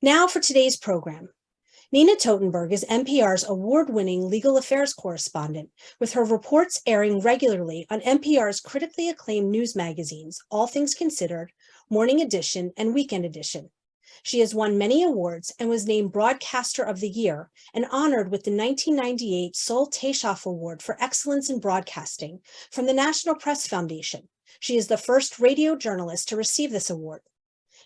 Now for today's program. Nina Totenberg is NPR's award-winning legal affairs correspondent, with her reports airing regularly on NPR's critically acclaimed news magazines, All Things Considered, Morning Edition, and Weekend Edition. She has won many awards and was named Broadcaster of the Year and honored with the 1998 Sol Taishoff Award for Excellence in Broadcasting from the National Press Foundation. She is the first radio journalist to receive this award.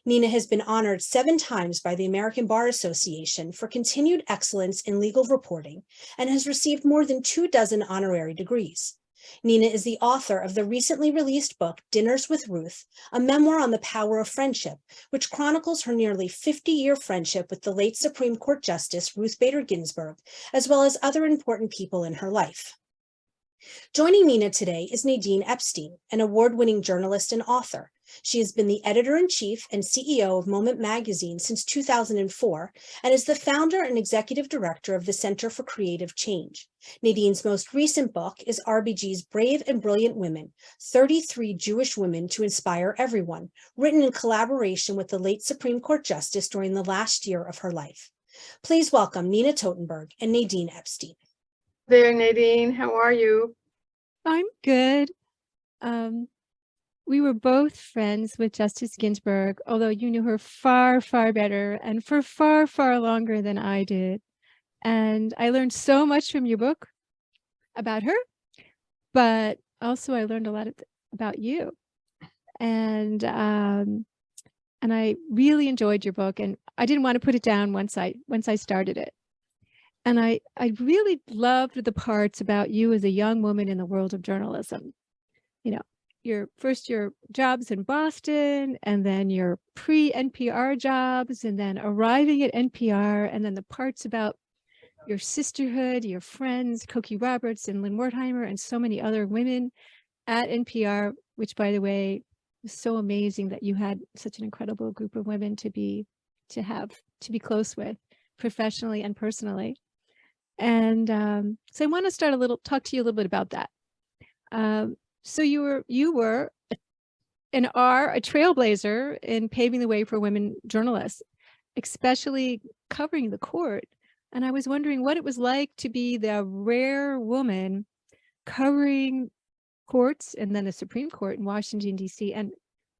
Nina has been honored 7 times by the American Bar Association for continued excellence in legal reporting and has received more than 24 honorary degrees. Nina is the author of the recently released book, Dinners with Ruth, a memoir on the power of friendship, which chronicles her nearly 50-year friendship with the late Supreme Court Justice Ruth Bader Ginsburg, as well as other important people in her life. Joining Nina today is Nadine Epstein, an award-winning journalist and author. She has been the editor-in-chief and CEO of Moment Magazine since 2004 and is the founder and executive director of the Center for Creative Change. Nadine's most recent book is RBG's Brave and Brilliant Women, 33 Jewish Women to Inspire Everyone, written in collaboration with the late Supreme Court Justice during the last year of her life. Please welcome Nina Totenberg and Nadine Epstein. There, Nadine, how are you? I'm good. We were both friends with Justice Ginsburg, although you knew her far, far better and for far, far longer than I did. And I learned so much from your book about her, but also I learned a lot about you. And I really enjoyed your book, and I didn't want to put it down once I started it. And I really loved the parts about you as a young woman in the world of journalism. You know, your jobs in Boston, and then your pre-NPR jobs, and then arriving at NPR, and then the parts about your sisterhood, your friends, Cokie Roberts and Lynn Wertheimer, and so many other women at NPR, which, by the way, was so amazing that you had such an incredible group of women to be close with, professionally and personally. And so I want to talk to you a little bit about that. So you were and are a trailblazer in paving the way for women journalists, especially covering the court. And I was wondering what it was like to be the rare woman covering courts and then the Supreme Court in Washington, D.C., and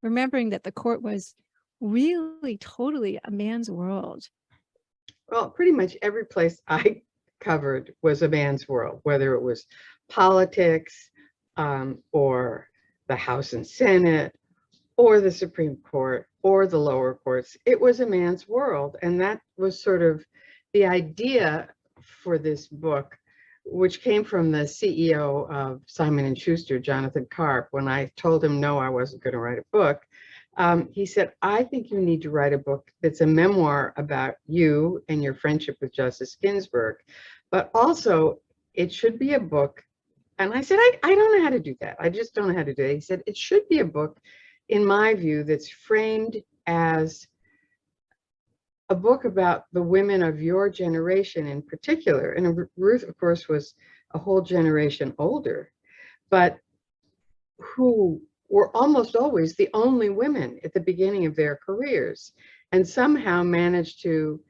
remembering that the court was really totally a man's world. Well, pretty much every place I covered was a man's world, whether it was politics or the House and Senate or the Supreme Court or the lower courts. It was a man's world. And that was sort of the idea for this book, which came from the CEO of Simon & Schuster, Jonathan Karp. When I told him no, I wasn't going to write a book, he said, I think you need to write a book that's a memoir about you and your friendship with Justice Ginsburg, but also it should be a book. And I said, I don't know how to do that. I just don't know how to do it. He said, it should be a book, in my view, that's framed as a book about the women of your generation in particular. And Ruth, of course, was a whole generation older, but who were almost always the only women at the beginning of their careers, and somehow managed to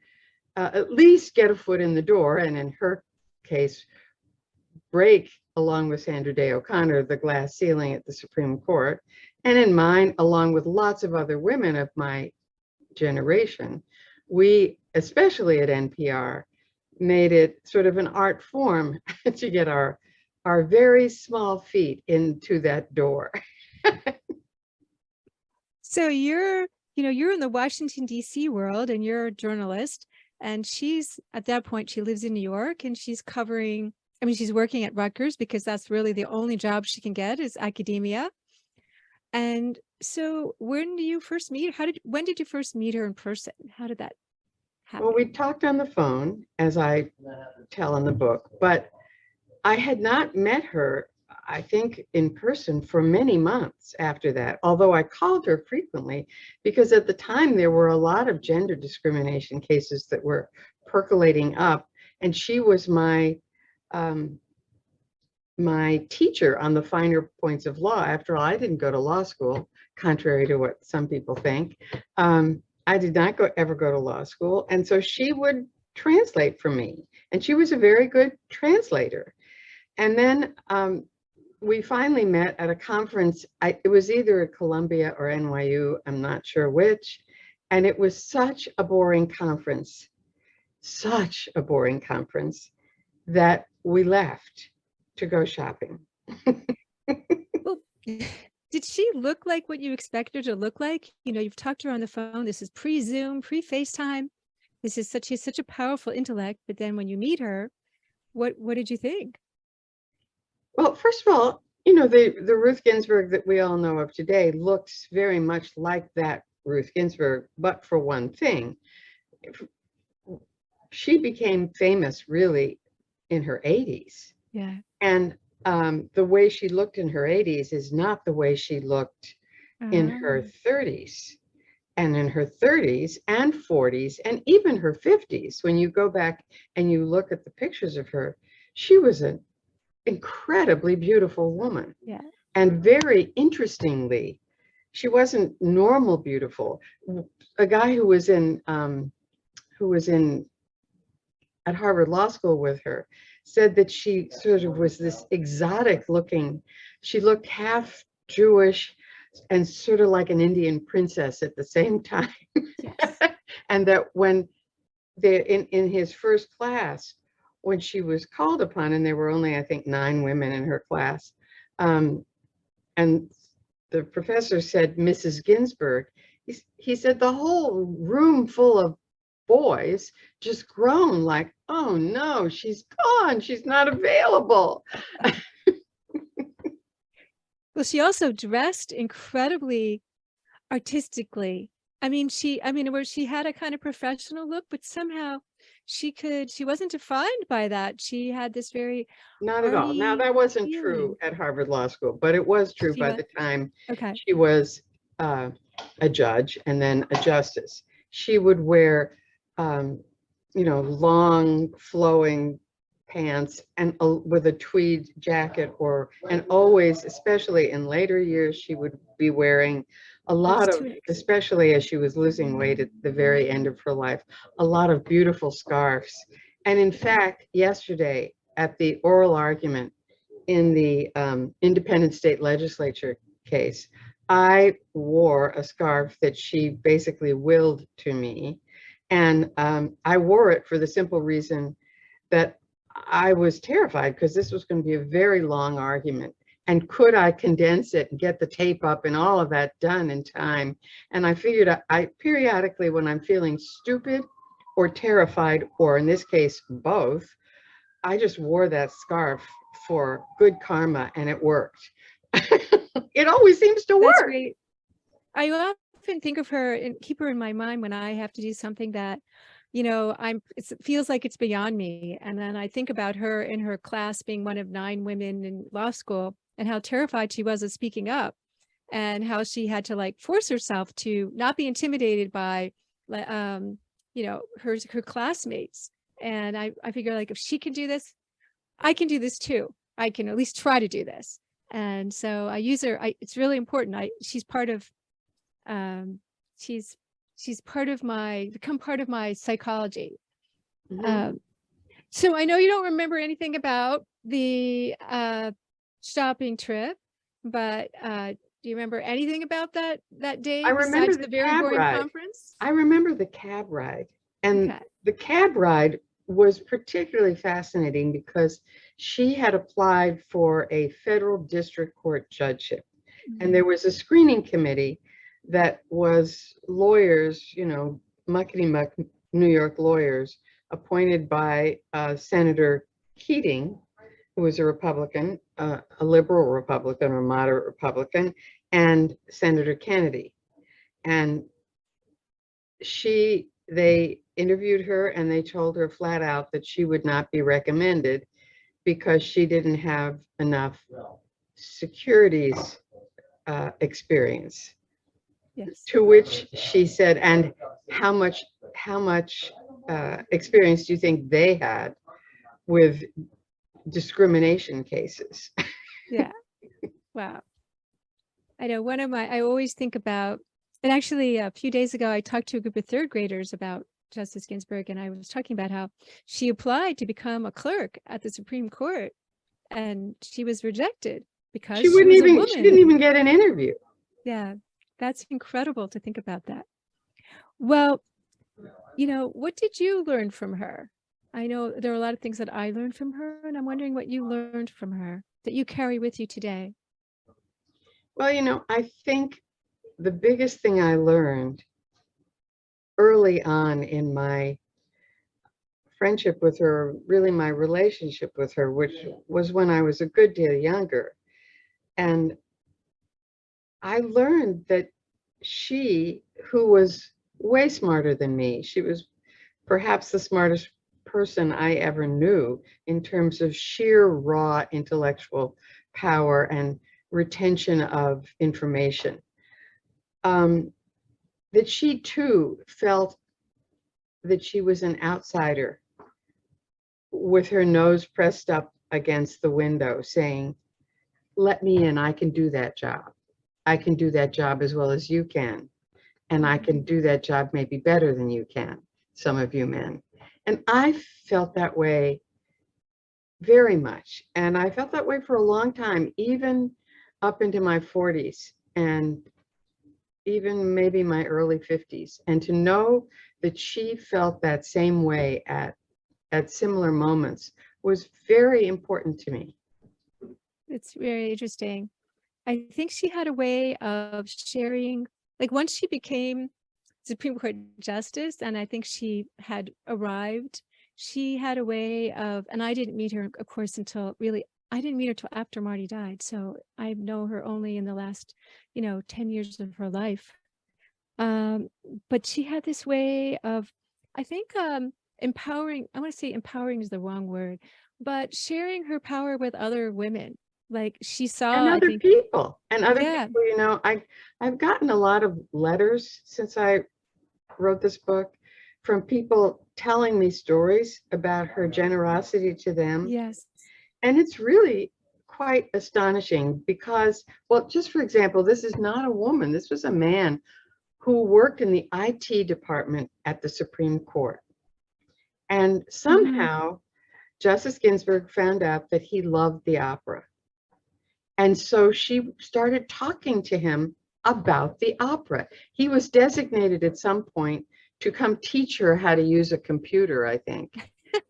at least get a foot in the door, and in her case, break, along with Sandra Day O'Connor, the glass ceiling at the Supreme Court, and in mine, along with lots of other women of my generation. We, especially at NPR, made it sort of an art form to get our very small feet into that door. So you're in the Washington, D.C. world, and you're a journalist, and she's, at that point, she lives in New York, and she's she's working at Rutgers because that's really the only job she can get is academia. And so when do you first meet? When did you first meet her in person? How did that happen? Well, we talked on the phone, as I tell in the book, but I had not met her, I think, in person for many months after that, although I called her frequently because at the time there were a lot of gender discrimination cases that were percolating up, and she was my teacher on the finer points of law. After all, I didn't go to law school, contrary to what some people think. I I did not ever go to law school. And so she would translate for me. And she was a very good translator. And then we finally met at a conference. It was either at Columbia or NYU, I'm not sure which. And it was such a boring conference, that we left to go shopping. Well, did she look like what you expected her to look like? You know, you've talked to her on the phone. This is pre-Zoom, pre-FaceTime. She's such a powerful intellect. But then when you meet her, what did you think? Well, first of all, you know, the Ruth Ginsburg that we all know of today looks very much like that Ruth Ginsburg, but for one thing, she became famous really in her 80s. Yeah. And the way she looked in her 80s is not the way she looked in her 30s. And in her 30s and 40s and even her 50s, when you go back and you look at the pictures of her, she was an incredibly beautiful woman. Yeah. And very interestingly, she wasn't normal beautiful. A guy who was in at Harvard Law School with her said that she sort of was this exotic looking. She looked half Jewish and sort of like an Indian princess at the same time. Yes. And that when in his first class, when she was called upon, and there were only, I think, 9 women in her class, and the professor said, Mrs. Ginsburg, he said the whole room full of boys just groaned like, oh no, she's gone, she's not available. Well, she also dressed incredibly artistically. I mean, where she had a kind of professional look, but somehow she wasn't defined by that. She had this very Not at all. Now, that wasn't true at Harvard Law School, but it was true by the time she was a judge and then a justice. She would wear, you know, long flowing pants and with a tweed jacket, and always, especially in later years, she would be wearing a lot of, especially as she was losing weight at the very end of her life, a lot of beautiful scarves. And in fact, yesterday at the oral argument in the independent state legislature case, I wore a scarf that she basically willed to me. And I wore it for the simple reason that I was terrified, because this was going to be a very long argument. And could I condense it and get the tape up and all of that done in time? And I figured I periodically, when I'm feeling stupid or terrified, or in this case, both, I just wore that scarf for good karma, and it worked. It always seems to work. That's great. I often think of her and keep her in my mind when I have to do something that, you know, it feels like it's beyond me. And then I think about her in her class being one of 9 women in law school, and how terrified she was of speaking up, and how she had to like force herself to not be intimidated by, you know, her classmates. And I figure, like, if she can do this, I can do this too. I can at least try to do this. And so I use her. It's really important. She's part of, she's become part of my psychology. Mm-hmm. So I know you don't remember anything about the shopping trip, but do you remember anything about that day? I remember the very boring conference. I remember the cab ride, and the cab ride was particularly fascinating because she had applied for a federal district court judgeship, and there was a screening committee that was lawyers, you know, muckety-muck New York lawyers, appointed by Senator Keating, who was a Republican, a liberal Republican or moderate Republican, and Senator Kennedy. And they interviewed her, and they told her flat out that she would not be recommended because she didn't have enough securities experience. Yes. To which she said, and how much experience do you think they had with discrimination cases? Yeah. Wow. I know I always think about And actually, a few days ago, I talked to a group of third graders about Justice Ginsburg, and I was talking about how she applied to become a clerk at the Supreme Court, and she was rejected because she was a woman. She didn't even get an interview. Yeah, that's incredible to think about that. Well, you know, what did you learn from her? I know there are a lot of things that I learned from her, and I'm wondering what you learned from her that you carry with you today. Well, you know, I think the biggest thing I learned early on in my friendship with her, really my relationship with her, which was when I was a good deal younger. And I learned that she, who was way smarter than me, she was perhaps the smartest person I ever knew in terms of sheer raw intellectual power and retention of information. That she too felt that she was an outsider with her nose pressed up against the window saying, let me in, I can do that job. I can do that job as well as you can. And I can do that job maybe better than you can, some of you men. And I felt that way very much. And I felt that way for a long time, even up into my 40s and even maybe my early 50s. And to know that she felt that same way at similar moments was very important to me. It's very interesting. I think she had a way of sharing, like once she became Supreme Court Justice, and I think she had arrived, she had a way of, and I didn't meet her, of course, until really, I didn't meet her till after Marty died. So I know her only in the last, 10 years of her life. But she had this way of, I think, empowering, I want to say empowering is the wrong word, but sharing her power with other women. Like she saw, and other people, yeah. people, I've gotten a lot of letters since I wrote this book from people telling me stories about her generosity to them. Yes. And it's really quite astonishing because, well, just for example, this is not a woman. This was a man who worked in the IT department at the Supreme Court. And somehow Justice Ginsburg found out that he loved the opera. And so she started talking to him about the opera. He was designated at some point to come teach her how to use a computer, I think.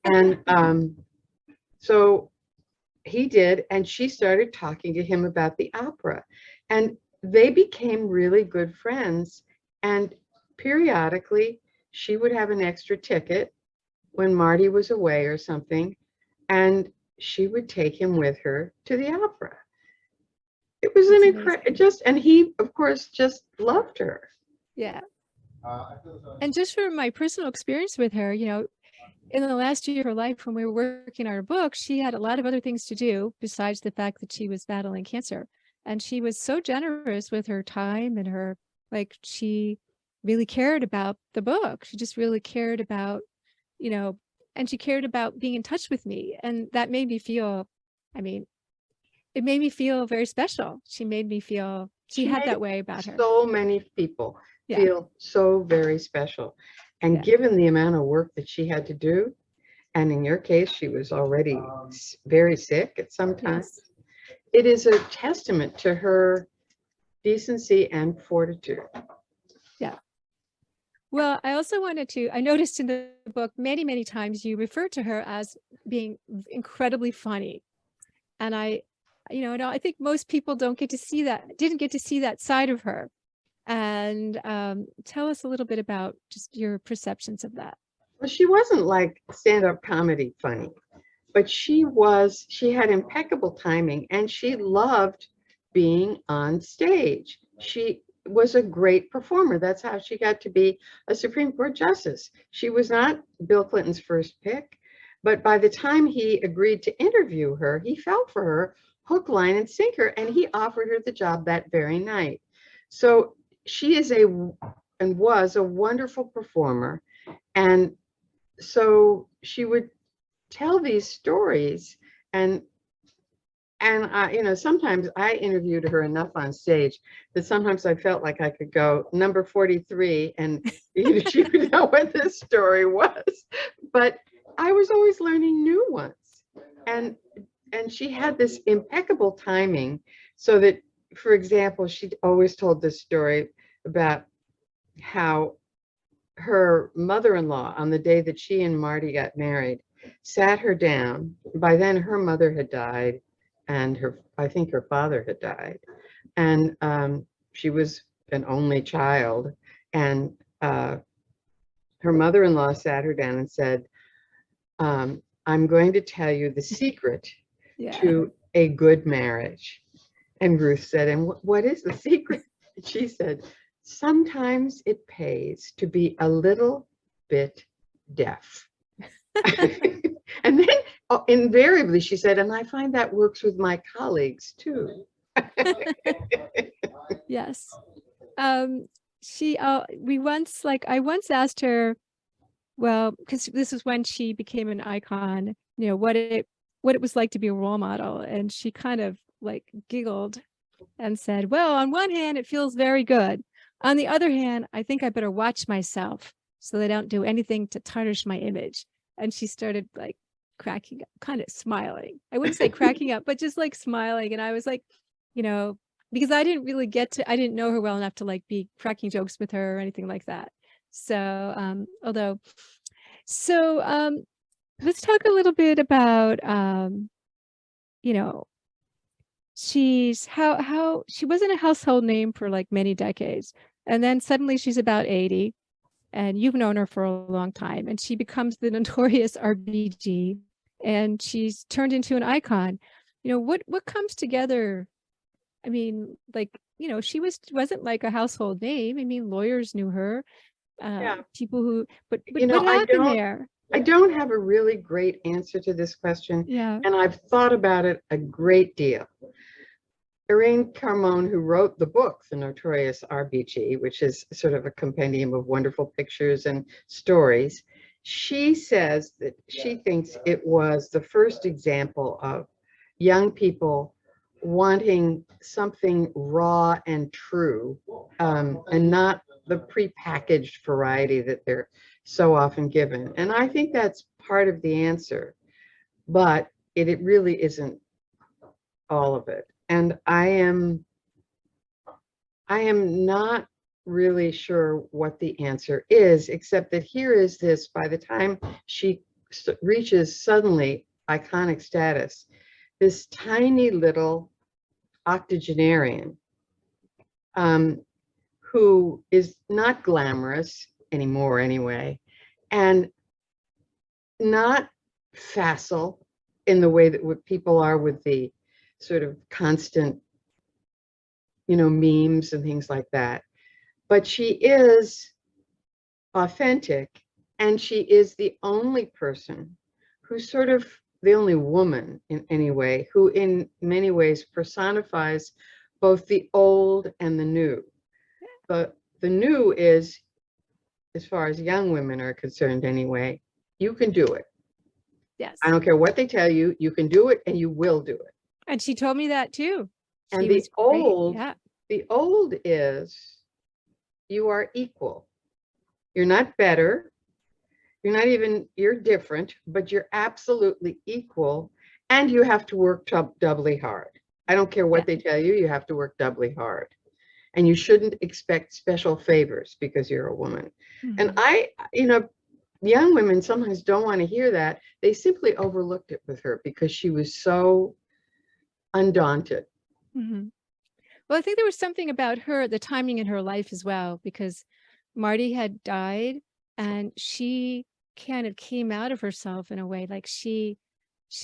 And so he did, and she started talking to him about the opera. And they became really good friends. And periodically, she would have an extra ticket when Marty was away or something, and she would take him with her to the opera. It was an incredible, and he, of course, just loved her. Yeah. And just from my personal experience with her, in the last year of her life, when we were working on our book, she had a lot of other things to do besides the fact that she was battling cancer. And she was so generous with her time and her, like, she really cared about the book. She just really cared about, and she cared about being in touch with me. And that made me feel, it made me feel very special. She made me feel, she had that way about her. So many people feel so very special. And given the amount of work that she had to do, and in your case, she was already very sick at some times, it is a testament to her decency and fortitude. Yeah. Well, I also wanted to, I noticed in the book many, many times you refer to her as being incredibly funny. And I think most people didn't get to see that side of her. And tell us a little bit about just your perceptions of that. Well, she wasn't like stand-up comedy funny, but she had impeccable timing, and she loved being on stage. She was a great performer. That's how she got to be a Supreme Court justice. She was not Bill Clinton's first pick, but by the time he agreed to interview her, he fell for her hook, line, and sinker, and he offered her the job that very night. So she is was a wonderful performer. And so she would tell these stories, and And sometimes I interviewed her enough on stage that sometimes I felt like I could go number 43 and she would know what this story was. But I was always learning new ones. And she had this impeccable timing, so that, for example, she always told this story about how her mother-in-law, on the day that she and Marty got married, sat her down. By then her mother had died, and I think her father had died, and she was an only child, and her mother-in-law sat her down and said, I'm going to tell you the secret to a good marriage. And Ruth said, and what is the secret? She said, sometimes it pays to be a little bit deaf. And then invariably she said, and I find that works with my colleagues too. Yes. I once asked her, well, because this is when she became an icon, what it was like to be a role model. And she kind of like giggled and said, well, on one hand, it feels very good. On the other hand, I think I better watch myself so that I don't do anything to tarnish my image. And she started like cracking up, kind of smiling. I wouldn't say cracking up, but just like smiling. And I was like, because I didn't know her well enough to like be cracking jokes with her or anything like that. So, let's talk a little bit about, she's how she wasn't a household name for like many decades. And then suddenly she's about 80 and you've known her for a long time, and she becomes the Notorious RBG and she's turned into an icon. What comes together? I mean, like, she wasn't like a household name. I mean, lawyers knew her. People who, but what happened there? I don't have a really great answer to this question. Yeah. And I've thought about it a great deal. Irene Carmon, who wrote the book, The Notorious RBG, which is sort of a compendium of wonderful pictures and stories, she says that she thinks it was the first example of young people wanting something raw and true, and not the prepackaged variety that they're so often given. And I think that's part of the answer, but it really isn't all of it. And I am not really sure what the answer is, except that here is this: by the time she reaches suddenly iconic status, this tiny little octogenarian, who is not glamorous anymore anyway, and not facile in the way that what people are with the sort of constant, memes and things like that. But she is authentic, and she is the only person who's sort of the only woman in any way who in many ways personifies both the old and the new. But the new is, as far as young women are concerned anyway, you can do it. Yes. I don't care what they tell you, you can do it and you will do it. And she told me that too. And the old is, you are equal. You're not better. You're different, but you're absolutely equal. And you have to work doubly hard. I don't care what they tell you, you have to work doubly hard. And you shouldn't expect special favors because you're a woman. Mm-hmm. And young women sometimes don't want to hear that. They simply overlooked it with her because she was so undaunted. Mm-hmm. Well, I think there was something about her, the timing in her life as well, because Marty had died and she kind of came out of herself in a way. Like she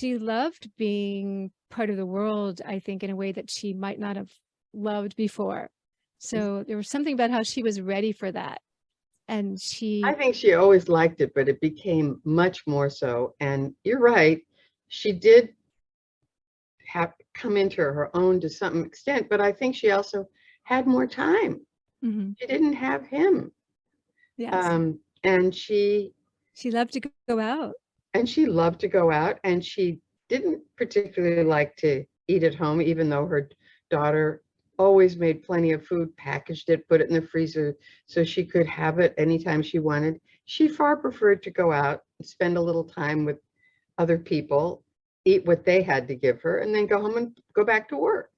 loved being part of the world, I think, in a way that she might not have loved before. So there was something about how she was ready for that. And I think she always liked it, but it became much more so. And you're right, she did have come into her own to some extent, but I think she also had more time. Mm-hmm. She didn't have him. Yes. And she loved to go out. And she loved to go out, and she didn't particularly like to eat at home, even though her daughter always made plenty of food, packaged it, put it in the freezer so she could have it anytime she wanted. She far preferred to go out and spend a little time with other people, eat what they had to give her, and then go home and go back to work.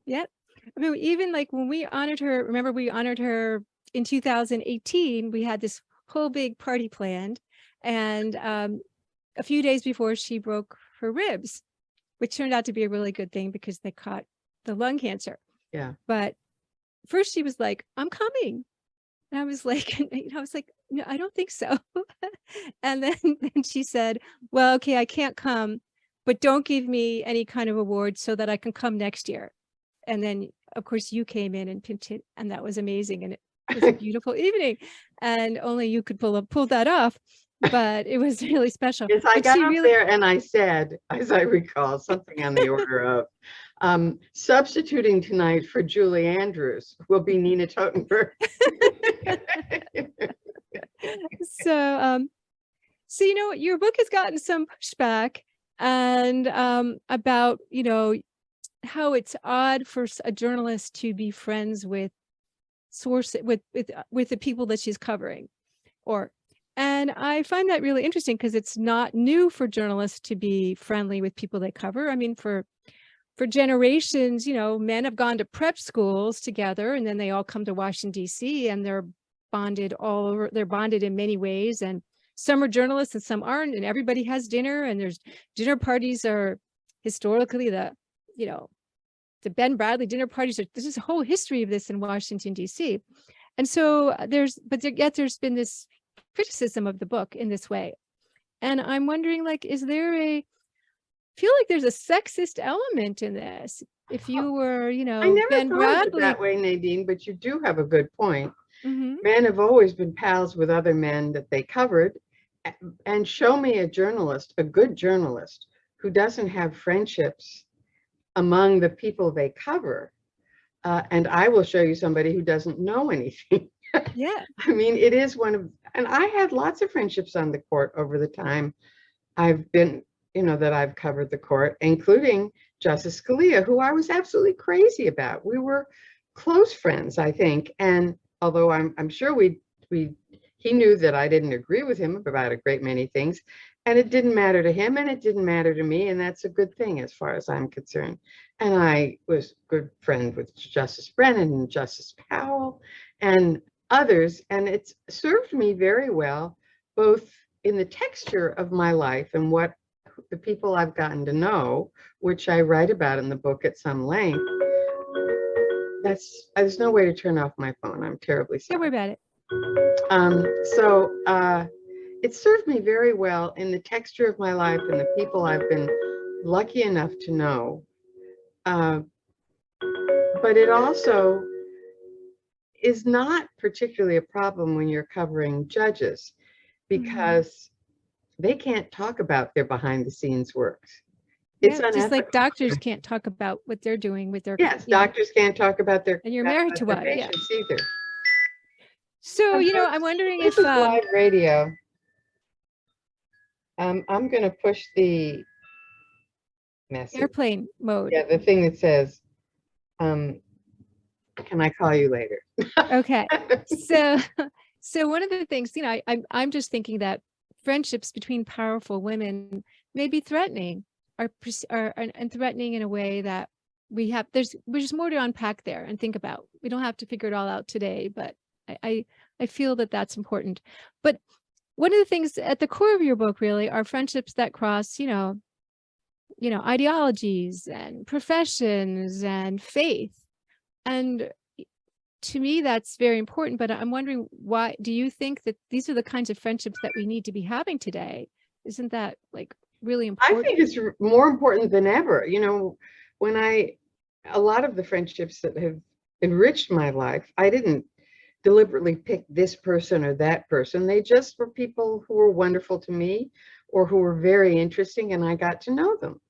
Yep. I mean, even like when we honored her, remember we honored her in 2018, we had this whole big party planned. And a few days before she broke her ribs, which turned out to be a really good thing because they caught the lung cancer. Yeah. But first she was like, I'm coming. And I was like, no, I don't think so. And then she said, well, okay, I can't come, but don't give me any kind of award so that I can come next year. And then, of course, you came in and pinched it, and that was amazing. And it was a beautiful evening. And only you could pull that off. But it was really special. Yes, I But got she up really, there and I said, as I recall, something on the order of, substituting tonight for Julie Andrews will be Nina Totenberg. so you know, your book has gotten some pushback and about, you know, how it's odd for a journalist to be friends with with the people that she's covering, and I find that really interesting because it's not new for journalists to be friendly with people they cover. I mean, for generations, you know, men have gone to prep schools together, and then they all come to Washington, D.C., and they're bonded all over. They're bonded in many ways, and some are journalists and some aren't, and everybody has dinner, and there's dinner parties are historically the Ben Bradley dinner parties. There's a whole history of this in Washington, D.C. And so yet there's been this criticism of the book in this way. And I'm wondering, like, feel like there's a sexist element in this. If you were, you know, I never Ben thought Bradley. of it that way, Nadine, but you do have a good point. Mm-hmm. Men have always been pals with other men that they covered. And show me a journalist, a good journalist, who doesn't have friendships among the people they cover. And I will show you somebody who doesn't know anything. Yeah. I mean, it is and I had lots of friendships on the court over the time I've been, you know, that I've covered the court, including Justice Scalia, who I was absolutely crazy about. We were close friends, I think. And although I'm sure he knew that I didn't agree with him about a great many things, and it didn't matter to him and it didn't matter to me. And that's a good thing as far as I'm concerned. And I was good friend with Justice Brennan and Justice Powell and others. And it's served me very well, both in the texture of my life and what the people I've gotten to know, which I write about in the book at some length. There's no way to turn off my phone. I'm terribly sorry. Don't worry about it. It served me very well in the texture of my life and the people I've been lucky enough to know. But it also is not particularly a problem when you're covering judges, because they can't talk about their behind the scenes works. It's unethical. Just like doctors can't talk about what they're doing with their doctors can't talk about their and you're married to one patients either. So I'm wondering if live radio. I'm going to push the message. Airplane mode. Yeah, the thing that says, can I call you later? Okay. So one of the things, I'm just thinking that friendships between powerful women may be threatening, are threatening in a way that there's more to unpack there and think about. We don't have to figure it all out today, but I feel that that's important. But one of the things at the core of your book really are friendships that cross, ideologies and professions and faith. And to me, that's very important. But I'm wondering, why do you think that these are the kinds of friendships that we need to be having today? Isn't that like really important? I think it's more important than ever. A lot of the friendships that have enriched my life, I didn't deliberately pick this person or that person. They just were people who were wonderful to me or who were very interesting, and I got to know them.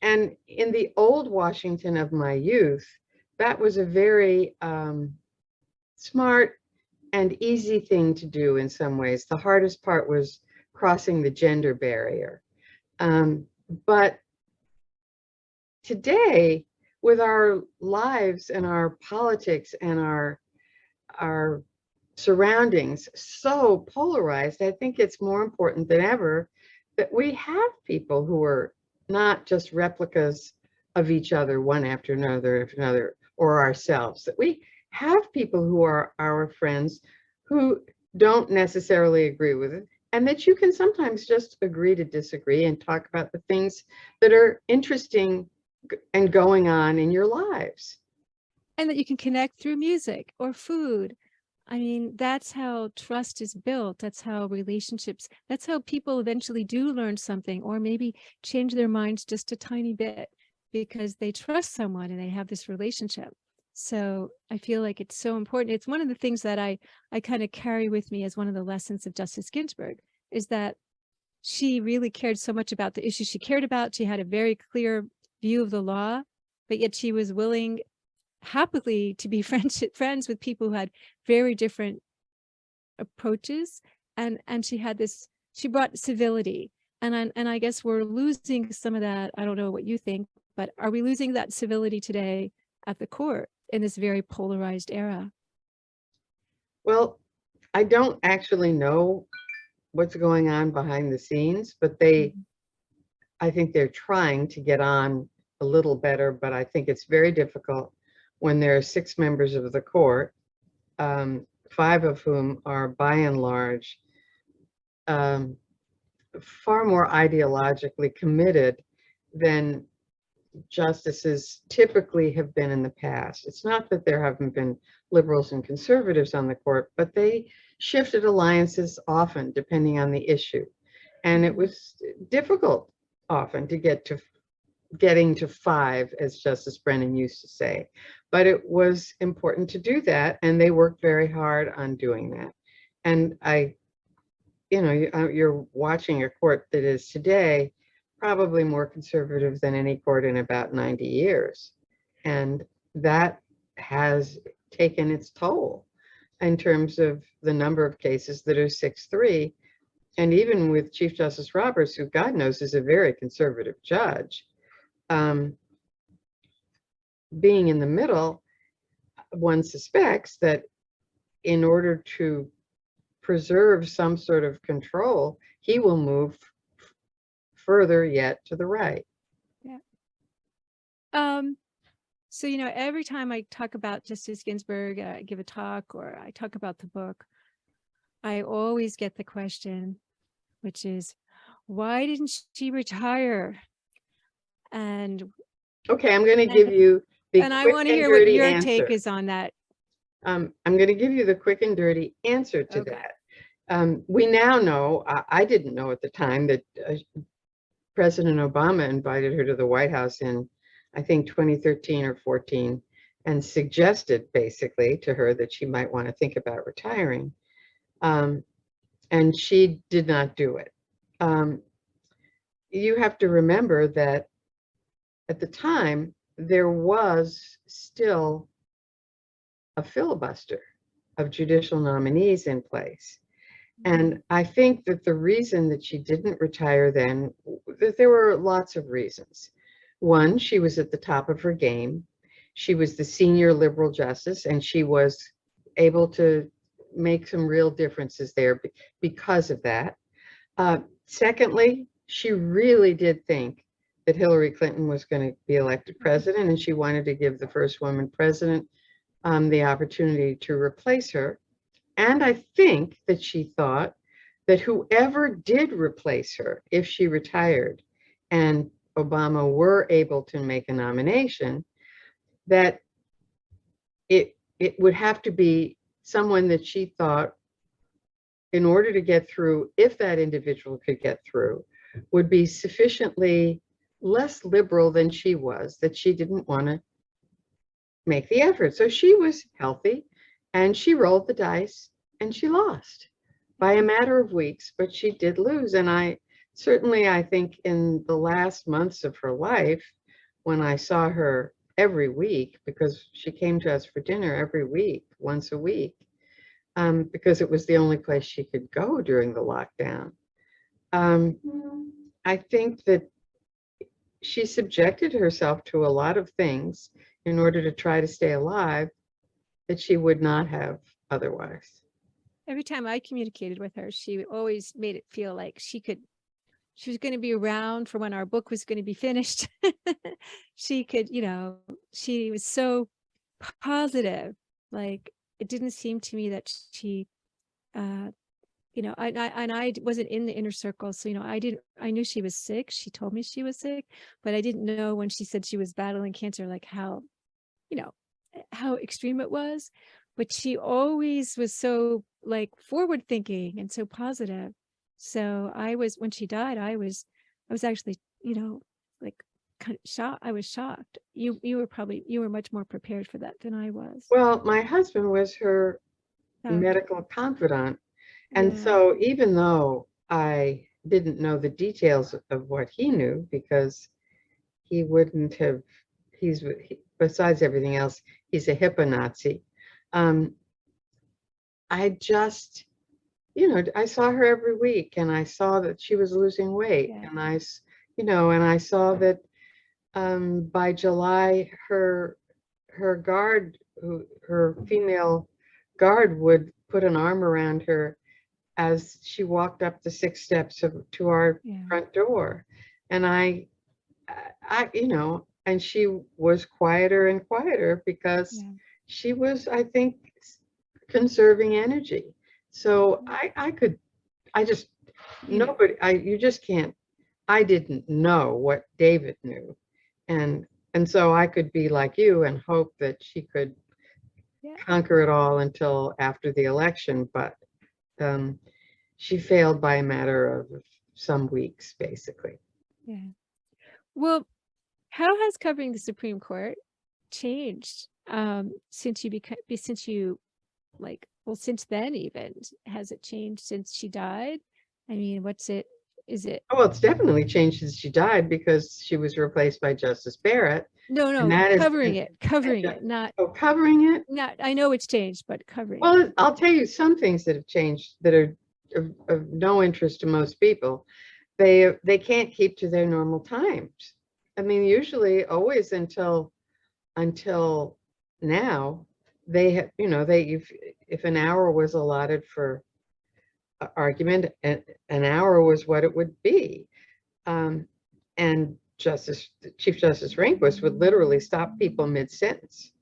And in the old Washington of my youth, that was a very smart and easy thing to do in some ways. The hardest part was crossing the gender barrier. But today, with our lives and our politics and our surroundings so polarized, I think it's more important than ever that we have people who are not just replicas of each other, one after another, or ourselves, that we have people who are our friends who don't necessarily agree with it, and that you can sometimes just agree to disagree and talk about the things that are interesting and going on in your lives. And that you can connect through music or food. I mean, that's how trust is built. That's how relationships, that's how people eventually do learn something, or maybe change their minds just a tiny bit because they trust someone and they have this relationship. So I feel like it's so important. It's one of the things that I kind of carry with me as one of the lessons of Justice Ginsburg, is that she really cared so much about the issues she cared about. She had a very clear view of the law, but yet she was willing happily to be friends with people who had very different approaches, and she had this, she brought civility, and I guess we're losing some of that. I don't know what you think, but are we losing that civility today at the court in this very polarized era? Well, I don't actually know what's going on behind the scenes, but I think they're trying to get on a little better, but I think it's very difficult when there are 6 members of the court, 5 of whom are by and large far more ideologically committed than justices typically have been in the past. It's not that there haven't been liberals and conservatives on the court, but they shifted alliances often depending on the issue. And it was difficult often to getting to 5, as Justice Brennan used to say. But it was important to do that, and they worked very hard on doing that. And you're watching a court that is today probably more conservative than any court in about 90 years. And that has taken its toll in terms of the number of cases that are 6-3. And even with Chief Justice Roberts, who God knows is a very conservative judge, being in the middle, one suspects that in order to preserve some sort of control, he will move further yet to the right. Yeah. So, every time I talk about Justice Ginsburg, I give a talk or I talk about the book, I always get the question, which is, why didn't she retire? And okay, I'm going to give you the and I quick want to and hear what dirty your answer. take is on that. I'm going to give you the quick and dirty answer to Okay. that. We now know, I didn't know at the time, that President Obama invited her to the White House in, I think, 2013 or 14, and suggested basically to her that she might want to think about retiring. And she did not do it. You have to remember that at the time, there was still a filibuster of judicial nominees in place. And I think that the reason that she didn't retire then, that there were lots of reasons. One, she was at the top of her game. She was the senior liberal justice, and she was able to make some real differences there because of that. Secondly, she really did think that Hillary Clinton was going to be elected president, and she wanted to give the first woman president the opportunity to replace her. And I think that she thought that whoever did replace her, if she retired and Obama were able to make a nomination, that it would have to be someone that she thought, in order to get through, if that individual could get through, would be sufficiently less liberal than she was, that she didn't want to make the effort. So she was healthy, and she rolled the dice, and she lost by a matter of weeks, but she did lose. And I think in the last months of her life, when I saw her every week, because she came to us for dinner every week, once a week, because it was the only place she could go during the lockdown. I think that she subjected herself to a lot of things in order to try to stay alive that she would not have otherwise. Every time I communicated with her, she always made it feel like she was going to be around for when our book was going to be finished. She could, she was so positive. Like, it didn't seem to me that she, I wasn't in the inner circle. So, I knew she was sick. She told me she was sick, but I didn't know when she said she was battling cancer, like how extreme it was. But she always was so like forward thinking and so positive. So when she died, I was actually, like kind of shocked. I was shocked. You were much more prepared for that than I was. Well, my husband was her Oh, medical confidant. And yeah. so even though I didn't know the details of what he knew, because he wouldn't have, besides everything else, he's a HIPAA Nazi. I just, I saw her every week, and I saw that she was losing weight. Yeah. And I saw that by July, her female guard would put an arm around her as she walked up the 6 steps to our front door. And and she was quieter and quieter because she was, I think, conserving energy. So you just can't, I didn't know what David knew. And so I could be like you and hope that she could conquer it all until after the election, but she failed by a matter of some weeks, basically. Yeah. Well, how has covering the Supreme Court changed since then even? Has it changed since she died? I mean, is it? Oh, well, it's definitely changed since she died because she was replaced by Justice Barrett. No, covering it, not. Oh, covering it? Not, I know it's changed, but covering it. Well, I'll tell you some things that have changed that are of no interest to most people. They can't keep to their normal times. I mean, usually always until now, they have, if an hour was allotted for argument, an hour was what it would be. And Chief Justice Rehnquist would literally stop people mid-sentence.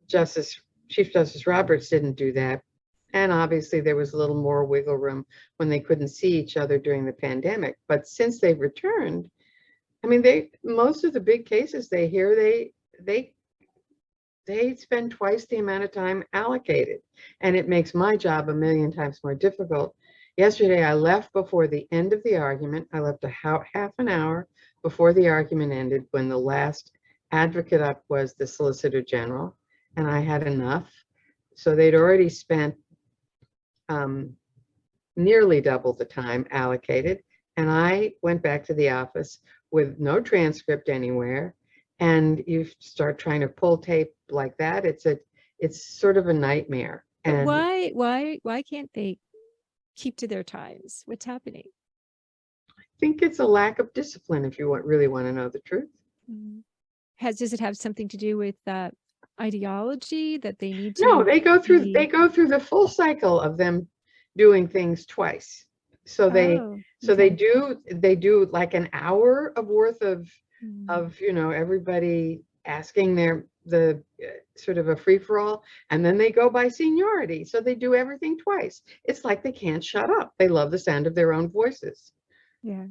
Chief Justice Roberts didn't do that. And obviously there was a little more wiggle room when they couldn't see each other during the pandemic. But since they've returned, I mean, most of the big cases they hear, they spend twice the amount of time allocated. And it makes my job a million times more difficult. Yesterday, I left before the end of the argument. I left half an hour before the argument ended, when the last advocate up was the Solicitor General, and I had enough. So they'd already spent nearly double the time allocated. And I went back to the office with no transcript anywhere. And you start trying to pull tape like that, it's sort of a nightmare. And why can't they keep to their times? What's happening? I think it's a lack of discipline, if you really want to know the truth. Does it have something to do with ideology that they need to? No, they go through the full cycle of them doing things twice. So they do like an hour of worth of everybody asking the sort of a free-for-all, and then they go by seniority. So they do everything twice. It's like they can't shut up. They love the sound of their own voices. Yeah.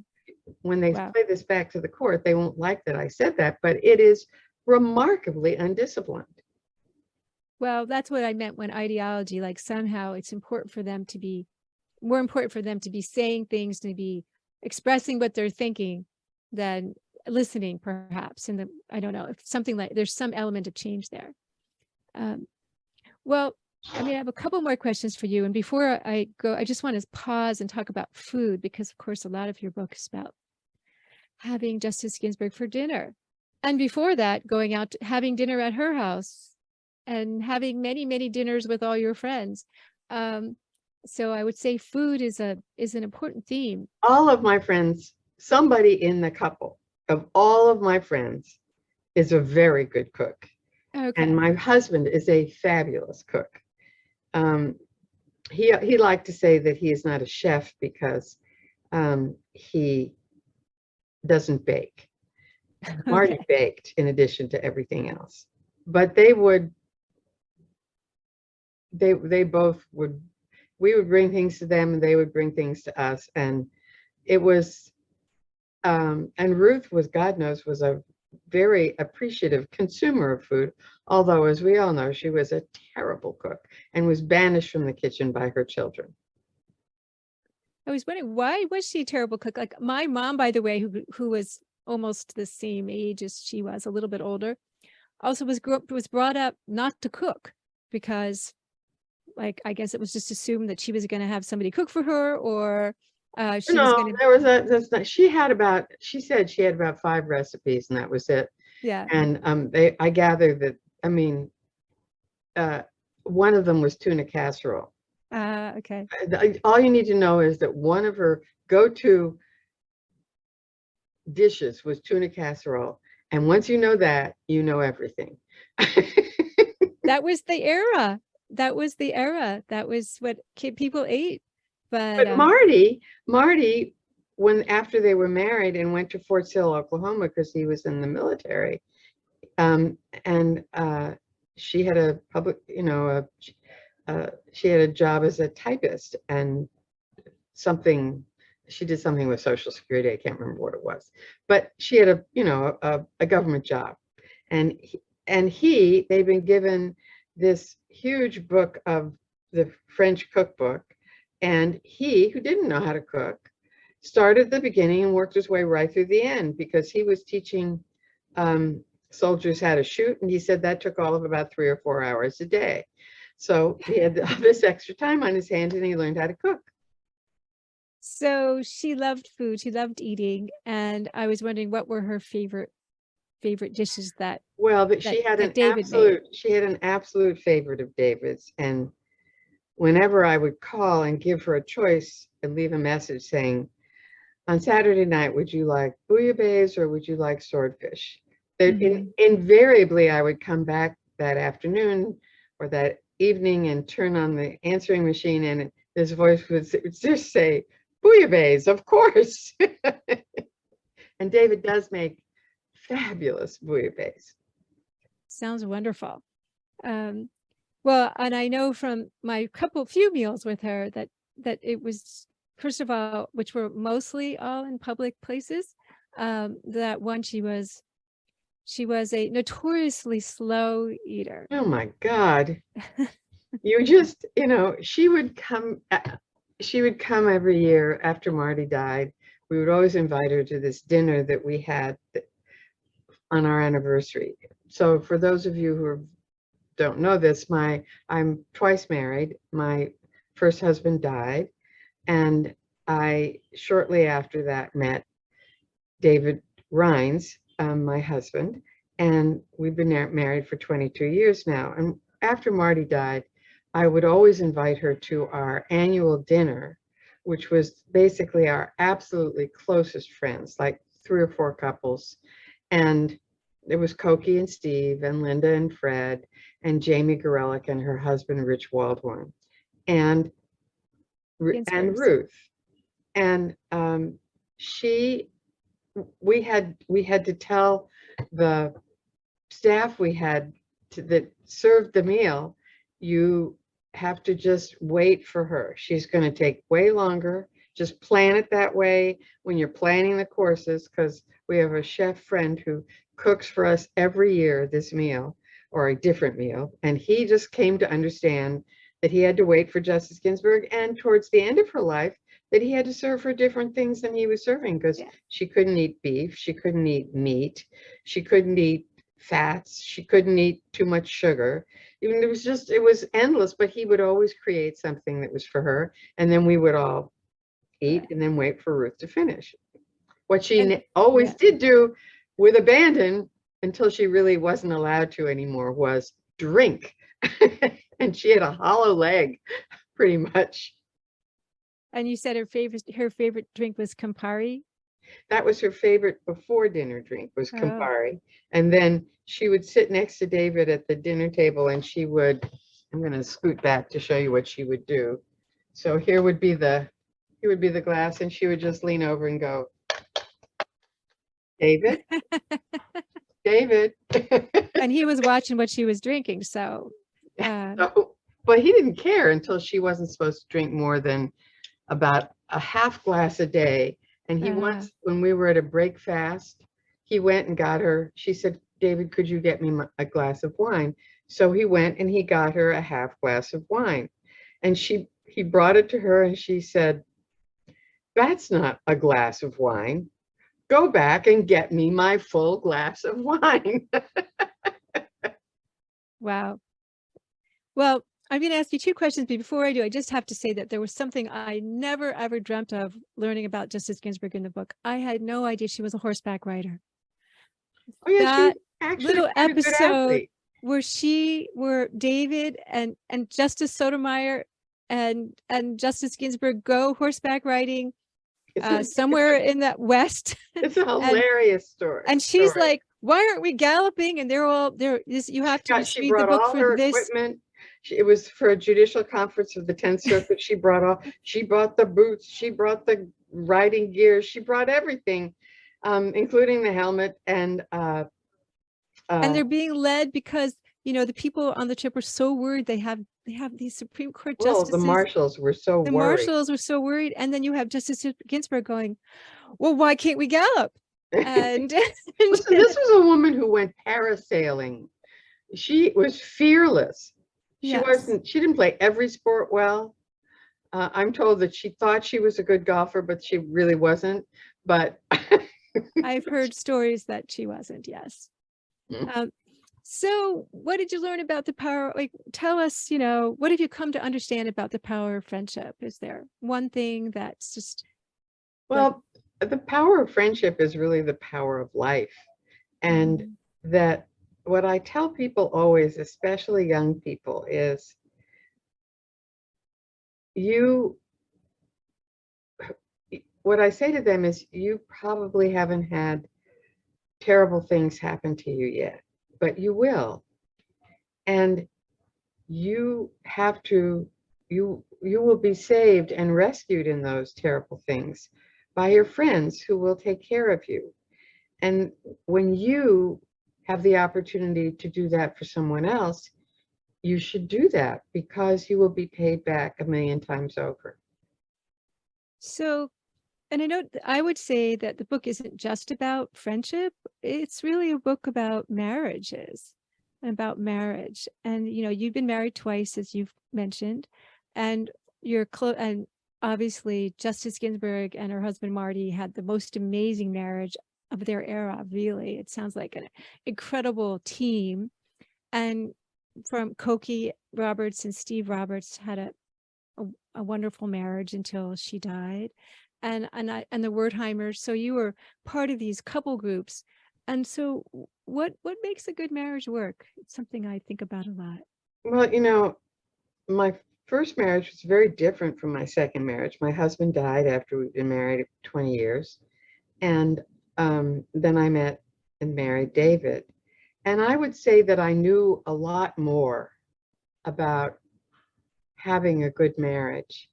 When they play this back to the court, they won't like that I said that, but it is remarkably undisciplined. Well, that's what I meant when ideology, like somehow it's important for them to be more important for them to be saying things, to be expressing what they're thinking than listening, perhaps. And I don't know, if something like there's some element of change there. Well, I mean, I have a couple more questions for you. And before I go, I just want to pause and talk about food, because of course, a lot of your book is about having Justice Ginsburg for dinner. And before that, going out, having dinner at her house and having many, many dinners with all your friends. So I would say food is an important theme. All of my friends, somebody in the couple of all of my friends is a very good cook. Okay. And my husband is a fabulous cook. He liked to say that he is not a chef because he doesn't bake. Marty Okay. baked in addition to everything else. But they both would, we would bring things to them and they would bring things to us. And it was, and Ruth was, God knows, was a very appreciative consumer of food. Although, as we all know, she was a terrible cook and was banished from the kitchen by her children. I was wondering, why was she a terrible cook? Like my mom, by the way, who was almost the same age as she was, a little bit older, also was brought up not to cook because, like, I guess it was just assumed that she was going to have somebody cook for her, or she was going to. There was that's not, she said she had about 5 recipes and that was it. Yeah. And I gather that, I mean, one of them was tuna casserole. Okay. All you need to know is that one of her go-to dishes was tuna casserole. And once you know that, you know everything. That was the era. That was the era. That was what people ate. But Marty, when after they were married and went to Fort Sill, Oklahoma, because he was in the military, and she had a public, she had a job as a typist and she did something with Social Security. I can't remember what it was, but she had a government job, and they've been given this huge book of the French cookbook, and he, who didn't know how to cook, started at the beginning and worked his way right through the end because he was teaching soldiers how to shoot, and he said that took all of about 3 or 4 hours a day. So he had all this extra time on his hands and he learned how to cook. So she loved food, she loved eating, and I was wondering what were her favorite dishes that she had an absolute favorite of David's, and whenever I would call and give her a choice and leave a message saying, on Saturday night, would you like bouillabaisse or would you like swordfish? Invariably, I would come back that afternoon or that evening and turn on the answering machine, and his voice would just say, bouillabaisse, of course. And David does make fabulous bouillabaisse. Sounds wonderful. Well, and I know from my few meals with her that it was, first of all, which were mostly all in public places, that one, she was a notoriously slow eater. Oh my God. You just, she would come every year after Marty died. We would always invite her to this dinner that we had on our anniversary. So for those of you who don't know this, I'm twice married. My first husband died, and I shortly after that met David Rhines, my husband, and we've been married for 22 years now. And after Marty died, I would always invite her to our annual dinner, which was basically our absolutely closest friends, like 3 or 4 couples. And it was Cokie and Steve and Linda and Fred and Jamie Gorelick and her husband, Rich Waldhorn, and Ruth. And we had to tell the staff that served the meal, you have to just wait for her. She's going to take way longer. Just plan it that way when you're planning the courses, because we have a chef friend who cooks for us every year this meal or a different meal. And he just came to understand that he had to wait for Justice Ginsburg, and towards the end of her life, that he had to serve her different things than he was serving, because she couldn't eat beef, she couldn't eat meat, she couldn't eat fats, she couldn't eat too much sugar. Even it was endless, but he would always create something that was for her, and then we would all eat and then wait for Ruth to finish. What she always did do with abandon, until she really wasn't allowed to anymore, was drink. And she had a hollow leg, pretty much. And you said her favorite drink was Campari? That was her favorite before dinner drink, was Oh. Campari. And then she would sit next to David at the dinner table, and she would, I'm going to scoot back to show you what she would do. So here would be the glass, and she would just lean over and go, David, David. And he was watching what she was drinking. So, But he didn't care until she wasn't supposed to drink more than about a half glass a day. And he once, when we were at a break fast, he went and got her. She said, David, could you get me a glass of wine? So he went and he got her a half glass of wine. And he brought it to her, and she said, that's not a glass of wine. Go back and get me my full glass of wine. wow. Well, I'm going to ask you two questions, but before I do, I just have to say that there was something I never, ever dreamt of learning about Justice Ginsburg in the book. I had no idea she was a horseback rider. Oh, yeah, that actually little episode athlete. where David and Justice Sotomayor and Justice Ginsburg go horseback riding somewhere in that West. It's a hilarious story. And she's like, why aren't we galloping? And they're all there. You have to just read the book for this. Equipment. It was for a judicial conference of the 10th Circuit. She brought the boots, she brought the riding gear, she brought everything, including the helmet. And they're being led because, you know, the people on the trip were so worried. They have these Supreme Court justices. The marshals were so worried. The marshals were so worried. And then you have Justice Ginsburg going, well, why can't we gallop? And listen, this was a woman who went parasailing. She was fearless. She didn't play every sport well. I'm told that she thought she was a good golfer, but she really wasn't. But I've heard stories that she wasn't. Yes. So what did you learn about the power? Like, tell us, you know, what have you come to understand about the power of friendship? Is there one thing that's just... Well, the power of friendship is really the power of life. And that what I tell people always, especially young people, is what I say to them is, you probably haven't had terrible things happen to you yet, but you will. And you have to, you will be saved and rescued in those terrible things by your friends who will take care of you. And when you have the opportunity to do that for someone else, you should do that, because you will be paid back 1,000,000 times over. So, and I know I would say that the book isn't just about friendship. It's really a book about marriages, about marriage. And, you know, you've been married twice, as you've mentioned, and you're and obviously Justice Ginsburg and her husband Marty had the most amazing marriage of their era. Really, it sounds like an incredible team. And from Cokie Roberts and Steve Roberts had a wonderful marriage until she died, and the Wertheimers. So you were part of these couple groups. And so what makes a good marriage work? It's something I think about a lot. Well, you know, my first marriage was very different from my second marriage. My husband died after we'd been married 20 years. And then I met and married David. And I would say that I knew a lot more about having a good marriage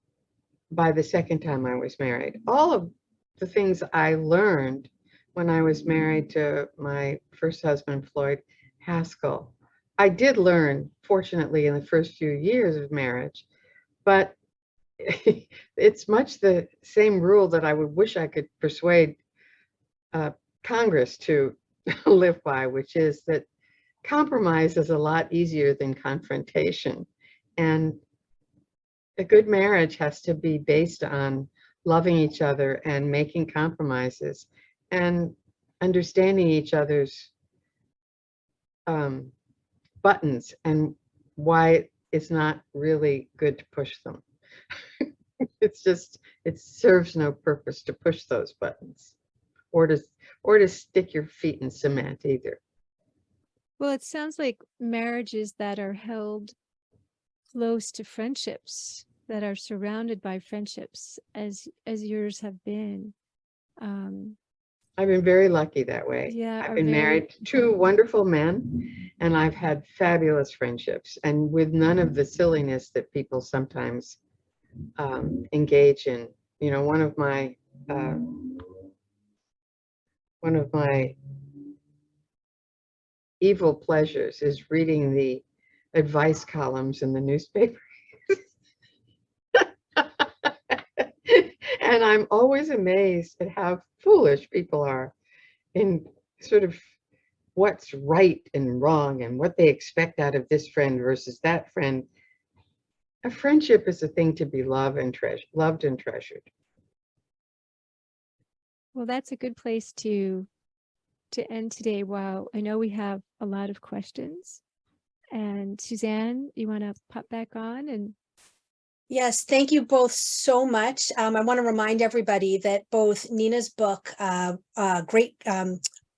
by the second time I was married. All of the things I learned when I was married to my first husband, Floyd Haskell, I did learn, fortunately, in the first few years of marriage, but it's much the same rule that I would wish I could persuade Congress to live by, which is that compromise is a lot easier than confrontation. And a good marriage has to be based on loving each other and making compromises and understanding each other's buttons and why it's not really good to push them. It's just, it serves no purpose to push those buttons or to stick your feet in cement either. Well, it sounds like marriages that are held close to friendships, that are surrounded by friendships, as yours have been, I've been very lucky that way. Yeah, I've are been very married to two wonderful men, and I've had fabulous friendships, and with none of the silliness that people sometimes engage in. You know, uh, one of my evil pleasures is reading the advice columns in the newspaper. And I'm always amazed at how foolish people are in sort of what's right and wrong and what they expect out of this friend versus that friend. A friendship is a thing to be loved and treasured. well. That's a good place to end today. Wow, I know we have a lot of questions. And Suzanne, you want to pop back on? And Yes, thank you both so much. I want to remind everybody that both Nina's book,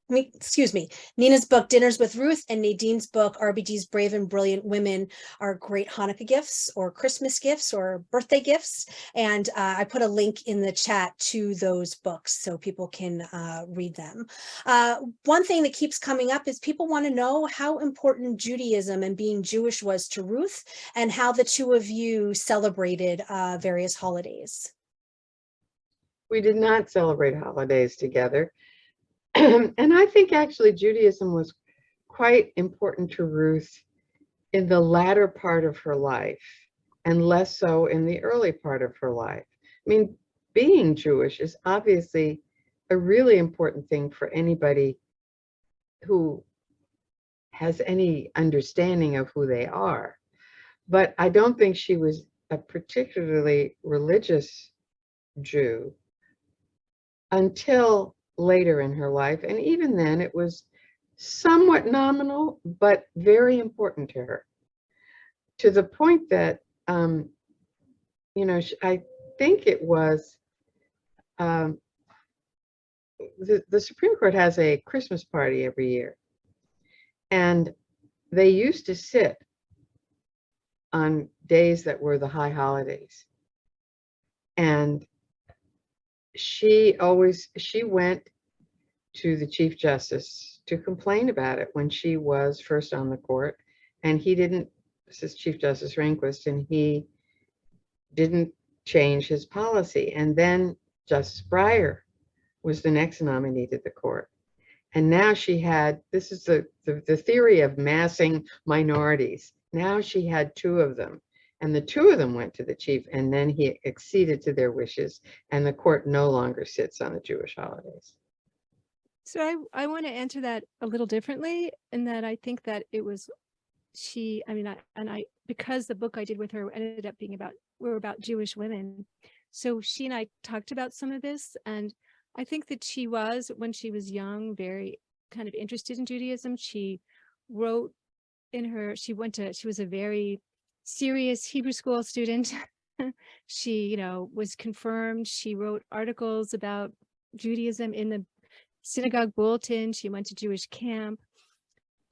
Nina's book, Dinners with Ruth, and Nadine's book, RBG's Brave and Brilliant Women, are great Hanukkah gifts or Christmas gifts or birthday gifts. And I put a link in the chat to those books so people can read them. One thing that keeps coming up is people want to know how important Judaism and being Jewish was to Ruth, and how the two of you celebrated various holidays. We did not celebrate holidays together. And I think actually Judaism was quite important to Ruth in the latter part of her life and less so in the early part of her life. I mean, being Jewish is obviously a really important thing for anybody who has any understanding of who they are. But I don't think she was a particularly religious Jew until later in her life. And even then, it was somewhat nominal, but very important to her. To the point that, you know, I think it was the Supreme Court has a Christmas party every year. And they used to sit on days that were the high holidays. And she went to the Chief Justice to complain about it when she was first on the court. And he didn't, this is Chief Justice Rehnquist, and he didn't change his policy. And then Justice Breyer was the next nominee to the court. And now she had, this is the theory of massing minorities. Now she had two of them. And the two of them went to the chief, and then he acceded to their wishes, and the court no longer sits on the Jewish holidays. so I want to answer that a little differently, in that I think that it was because the book I did with her ended up being about Jewish women. So she and I talked about some of this, and I think that she was, when she was young, very kind of interested in Judaism. She wrote she was a very serious Hebrew school student. She, was confirmed. She wrote articles about Judaism in the synagogue bulletin. She went to Jewish camp.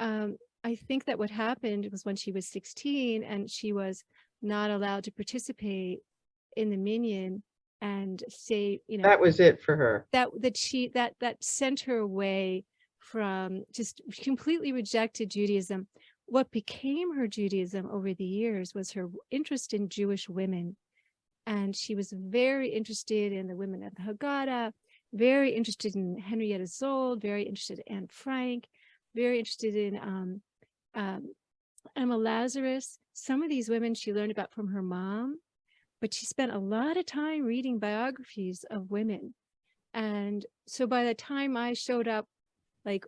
I think that what happened was when she was 16 and she was not allowed to participate in the minyan and say, that was it for her. That sent her away from, just completely rejected Judaism. What became her Judaism over the years was her interest in Jewish women. And she was very interested in the women of the Haggadah, very interested in Henrietta Szold, very interested in Anne Frank, very interested in Emma Lazarus. Some of these women she learned about from her mom, but she spent a lot of time reading biographies of women. And so by the time I showed up, like,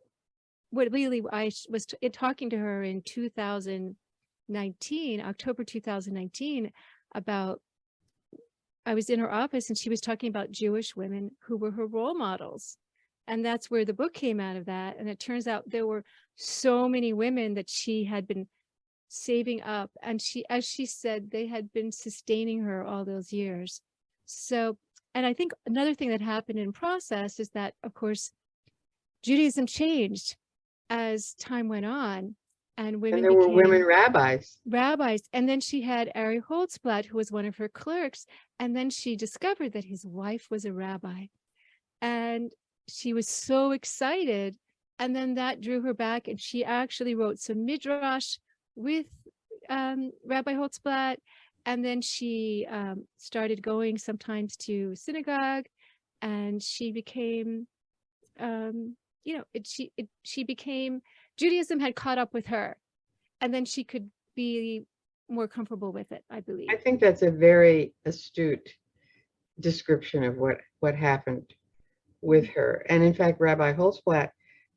what really I was talking to her in 2019, October 2019, about, I was in her office and she was talking about Jewish women who were her role models. And that's where the book came out of that. And it turns out there were so many women that she had been saving up. And she, as she said, they had been sustaining her all those years. So, and I think another thing that happened in process is that, of course, Judaism changed as time went on, and women And there were became women rabbis. And then she had Ari Holtzblatt, who was one of her clerks. And then she discovered that his wife was a rabbi. And she was so excited. And then that drew her back, and she actually wrote some midrash with Rabbi Holtzblatt. And then she started going sometimes to synagogue, and she became, she became, Judaism had caught up with her, and then she could be more comfortable with it, I believe. I think that's a very astute description of what happened with her. And in fact, Rabbi Holtzblatt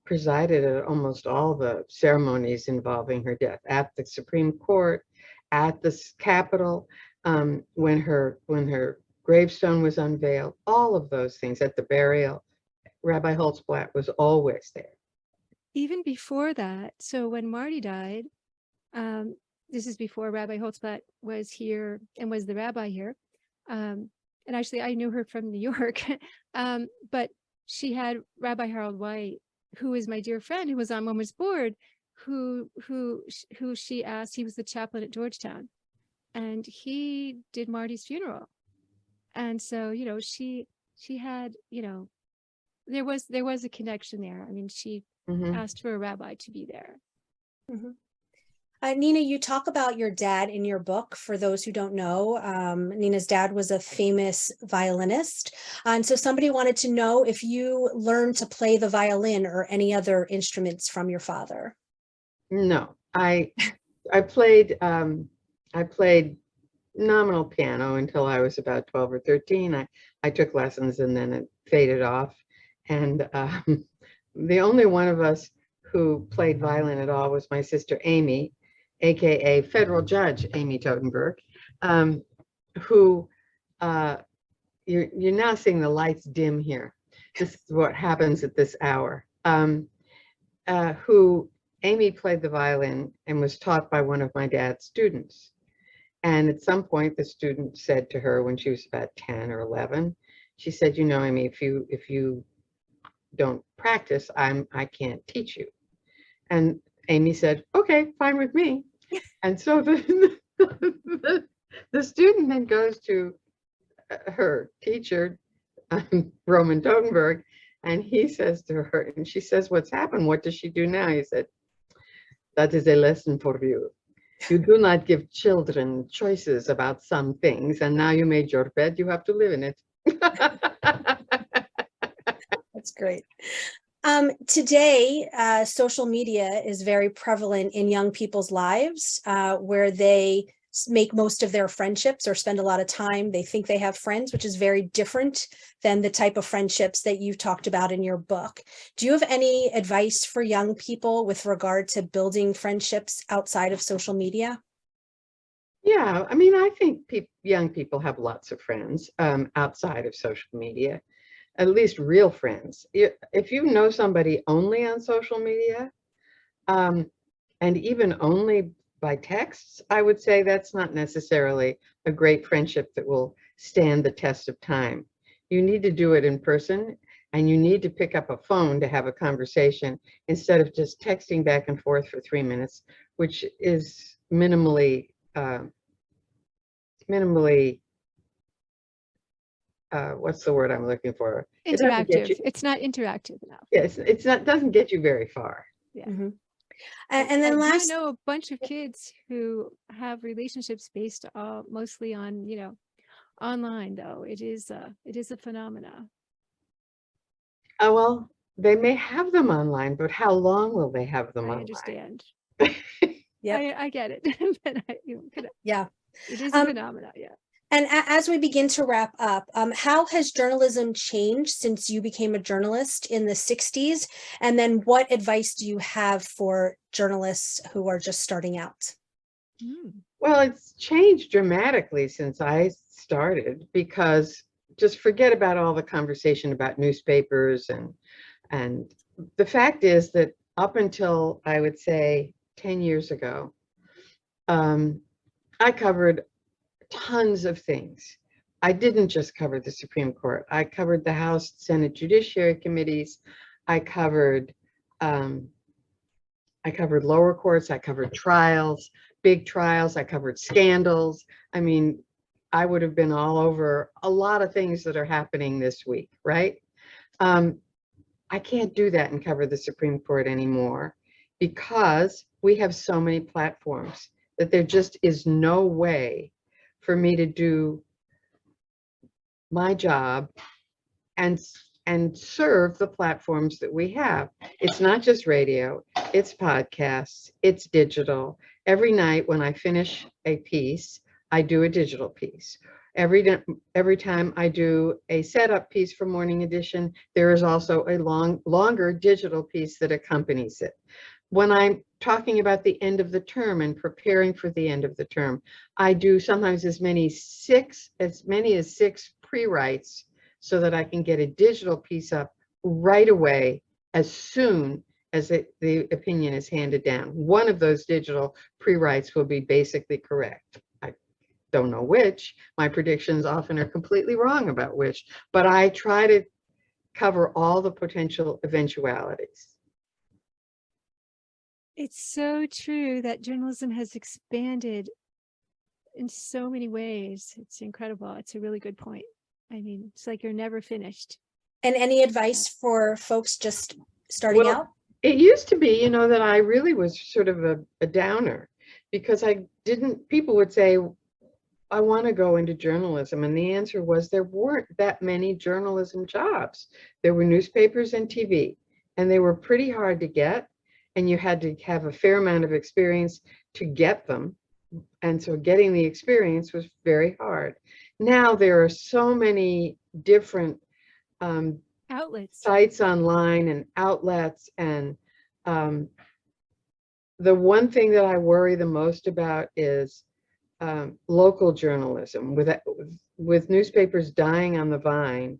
presided at almost all the ceremonies involving her death, at the Supreme Court, at the Capitol, when her gravestone was unveiled, all of those things, at the burial. Rabbi Holtzblatt was always there. Even before that, so when Marty died, this is before Rabbi Holtzblatt was here and was the rabbi here. And actually, I knew her from New York, but she had Rabbi Harold White, who is my dear friend, who was on Women's Board, who she asked. He was the chaplain at Georgetown, and he did Marty's funeral. And so, she had, there was a connection there. I mean, she asked for a rabbi to be there. Mm-hmm. Nina, you talk about your dad in your book. For those who don't know, Nina's dad was a famous violinist. And so somebody wanted to know if you learned to play the violin or any other instruments from your father. No, I played nominal piano until I was about 12 or 13. I took lessons and then it faded off. And the only one of us who played violin at all was my sister Amy, aka federal judge Amy Totenberg, who you're now seeing the lights dim here. This is what happens at this hour. Who Amy played the violin and was taught by one of my dad's students. And at some point, the student said to her when she was about 10 or 11, she said, Amy, if you don't practice, I can't teach you. And Amy said, okay, fine with me. And so the student then goes to her teacher, Roman Totenberg, and he says to her, and she says, what's happened? What does she do now? He said, that is a lesson for you. You do not give children choices about some things, and now you made your bed, you have to live in it. That's great. Today, social media is very prevalent in young people's lives, where they make most of their friendships or spend a lot of time. They think they have friends, which is very different than the type of friendships that you've talked about in your book. Do you have any advice for young people with regard to building friendships outside of social media? Yeah, I mean, I think young people have lots of friends outside of social media. At least real friends. If you know somebody only on social media, and even only by texts, I would say that's not necessarily a great friendship that will stand the test of time. You need to do it in person, and you need to pick up a phone to have a conversation instead of just texting back and forth for 3 minutes, which is minimally what's the word I'm looking for? Interactive. It's not interactive enough. Yes, it's not, doesn't get you very far. Yeah. Mm-hmm. And then I know a bunch of kids who have relationships based mostly on, online, though. It is a phenomena. Oh, well, they may have them online, but how long will they have them online? I understand. Yeah, I get it. But yeah, it is a phenomena. Yeah. And as we begin to wrap up, how has journalism changed since you became a journalist in the 60s? And then what advice do you have for journalists who are just starting out? Well, it's changed dramatically since I started, because just forget about all the conversation about newspapers. And the fact is that up until, I would say, 10 years ago, I covered tons of things. I didn't just cover the Supreme Court. I covered the House, Senate Judiciary Committees. I covered lower courts. I covered trials, big trials. I covered scandals. I mean, I would have been all over a lot of things that are happening this week, right? I can't do that and cover the Supreme Court anymore because we have so many platforms that there just is no way for me to do my job and serve the platforms that we have. It's not just radio, it's podcasts, it's digital. Every night when I finish a piece, I do a digital piece. Every time I do a setup piece for Morning Edition, there is also a longer digital piece that accompanies it. When I'm talking about the end of the term and preparing for the end of the term, I do sometimes as many as six pre-writes so that I can get a digital piece up right away as soon as the opinion is handed down. One of those digital pre-writes will be basically correct. I don't know which. My predictions often are completely wrong about which, but I try to cover all the potential eventualities. It's so true that journalism has expanded in so many ways. It's incredible. It's a really good point. I mean, it's like you're never finished. And any advice for folks just starting out? It used to be, that I really was sort of a downer because people would say, I want to go into journalism. And the answer was there weren't that many journalism jobs. There were newspapers and TV, and they were pretty hard to get. And you had to have a fair amount of experience to get them. And so getting the experience was very hard. Now there are so many different outlets, sites online and outlets. And the one thing that I worry the most about is local journalism. With newspapers dying on the vine,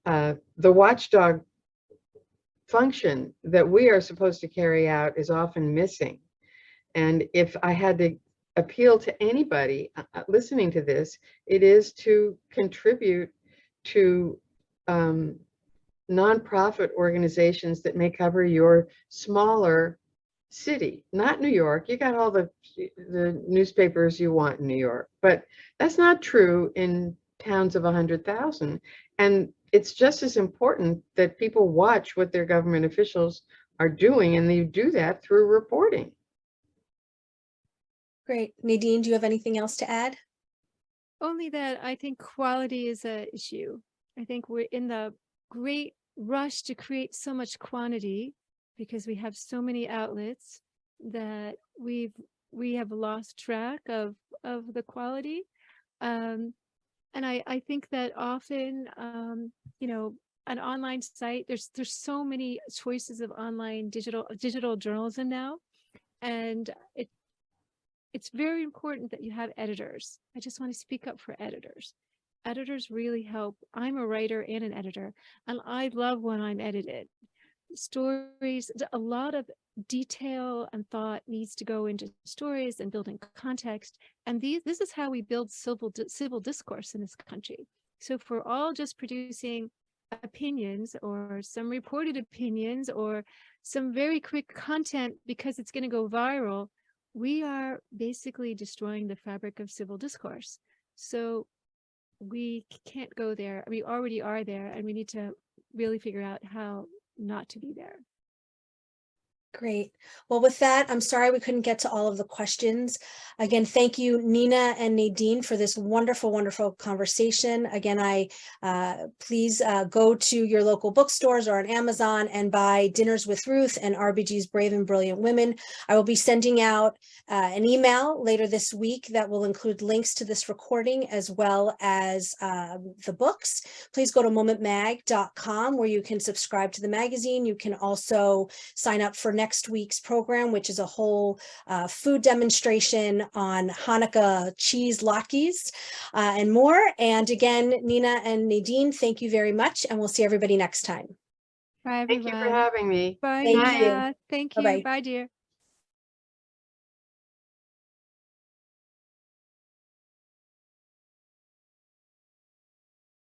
the watchdog function that we are supposed to carry out is often missing. And if I had to appeal to anybody listening to this, it is to contribute to nonprofit organizations that may cover your smaller city, not New York. You got all the newspapers you want in New York, but that's not true in towns of 100,000. And it's just as important that people watch what their government officials are doing, and they do that through reporting. Great. Nadine, do you have anything else to add? Only that I think quality is an issue. I think we're in the great rush to create so much quantity because we have so many outlets that we have lost track of the quality. And I think that often, an online site, there's so many choices of online digital journalism now. And it's very important that you have editors. I just want to speak up for editors. Editors really help. I'm a writer and an editor, and I love when I'm edited. Stories, a lot of detail and thought needs to go into stories and building context. And this is how we build civil discourse in this country. So if we're all just producing opinions or some reported opinions or some very quick content because it's going to go viral, we are basically destroying the fabric of civil discourse. So we can't go there. We already are there, and we need to really figure out how not to be there. Great. Well, with that, I'm sorry we couldn't get to all of the questions. Again, thank you, Nina and Nadine, for this wonderful, wonderful conversation. Again, please go to your local bookstores or on Amazon and buy Dinners with Ruth and RBG's Brave and Brilliant Women. I will be sending out an email later this week that will include links to this recording as well as the books. Please go to momentmag.com where you can subscribe to the magazine. You can also sign up for next week's program, which is a whole food demonstration on Hanukkah cheese latkes and more. And again, Nina and Nadine, thank you very much, and we'll see everybody next time. Bye, everyone. Thank you for having me. Bye, Thank Nina. you. Thank you. Bye-bye. Bye, dear.